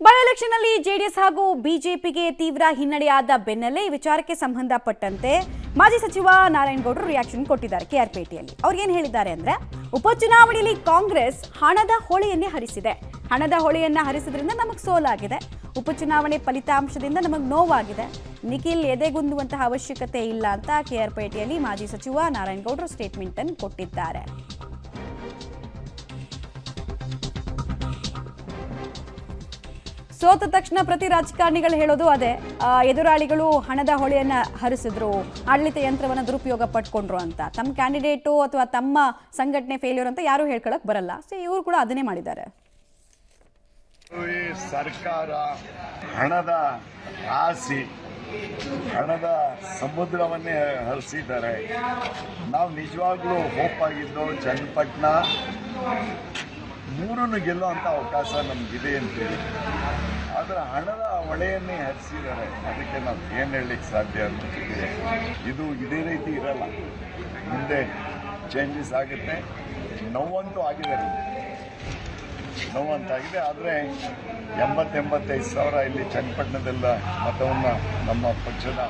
By election ಅಲ್ಲಿ JDS ಹಾಗೂ ಬಿಜೆಪಿಗೆ ತೀವ್ರ ಹಿನ್ನಡೆಯಾದ ಬೆನ್ನಲ್ಲೇ ಈ ವಿಚಾರಕ್ಕೆ ಸಂಬಂಧಪಟ್ಟಂತೆ ಮಾಜಿ ಸಚಿವ ನಾರಾಯಣಗೌಡರು ರಿಯಾಕ್ಷನ್ ಕೊಟ್ಟಿದ್ದಾರೆ ಕೆಆರ್ಪೇಟೆಯಲ್ಲಿ. ಅವ್ರು ಏನು ಹೇಳಿದ್ದಾರೆ ಅಂದ್ರೆ, ಉಪಚುನಾವಣೆಯಲ್ಲಿ ಕಾಂಗ್ರೆಸ್ ಹಣದ ಹೊಳೆಯನ್ನೇ ಹರಿಸಿದೆ. ಹಣದ ಹೊಳೆಯನ್ನ ಹರಿಸಿದ್ರಿಂದ ನಮಗೆ ಸೋಲಾಗಿದೆ. ಉಪಚುನಾವಣೆ ಫಲಿತಾಂಶದಿಂದ ನಮಗೆ ನೋವಾಗಿದೆ. ನಿಖಿಲ್ ಎದೆಗುಂದುವಂತಹ ಅವಶ್ಯಕತೆ ಇಲ್ಲ ಅಂತ ಕೆಆರ್ಪೇಟೆಯಲ್ಲಿ ಮಾಜಿ ಸಚಿವ ನಾರಾಯಣಗೌಡರು ಸ್ಟೇಟ್ಮೆಂಟ್ ಅನ್ನು ಕೊಟ್ಟಿದ್ದಾರೆ. ಸೋತ ತಕ್ಷಣ ಪ್ರತಿ ರಾಜಕಾರಣಿಗಳು ಹೇಳೋದು ಅದೇ, ಎದುರಾಳಿಗಳು ಹಣದ ಹೊಳೆಯನ್ನ ಹರಿಸಿದ್ರು, ಆಡಳಿತ ಯಂತ್ರವನ್ನು ದುರುಪಯೋಗ ಪಡ್ಕೊಂಡ್ರು ಅಂತ. ತಮ್ಮ ಕ್ಯಾಂಡಿಡೇಟು ಅಥವಾ ತಮ್ಮ ಸಂಘಟನೆ ಫೇಲ್ಯೂರ್ ಅಂತ ಯಾರು ಹೇಳ್ಕೊಳಕ್ ಬರಲ್ಲ. ಸೊ ಇವರು ಕೂಡ ಅದನ್ನೇ ಮಾಡಿದ್ದಾರೆ. ಸರ್ಕಾರ ಹಣದ ರಾಶಿ, ಹಣದ ಸಮುದ್ರವನ್ನೇ ಹರಿಸಿದ್ದಾರೆ. ನಾವು ನಿಜವಾಗ್ಲೂ ಹೋಪ್ ಆಗಿದ್ದು ಚನ್ನಪಟ್ಟಣ ಮೂರನ್ನು ಗೆಲ್ಲುವಂಥ ಅವಕಾಶ ನಮಗಿದೆ ಅಂತೇಳಿ. ಆದರೆ ಹಣದ ಹೊಳೆಯನ್ನೇ ಹರಿಸಿದ್ದಾರೆ. ಅದಕ್ಕೆ ನಾವು ಏನು ಹೇಳಲಿಕ್ಕೆ ಸಾಧ್ಯ ಅನ್ನೋದಿದೆ. ಇದು ಇದೇ ರೀತಿ ಇರಲ್ಲ, ಮುಂದೆ ಚೇಂಜಸ್ ಆಗುತ್ತೆ. ನೋವಂತೂ ಆಗಿದೆ, ನೋವಂತಾಗಿದೆ. ಆದರೆ 80-85 ಸಾವಿರ ಇಲ್ಲಿ ಚನ್ನಪಟ್ಟಣದೆಲ್ಲ ಮತವನ್ನು ನಮ್ಮ ಪಕ್ಷದ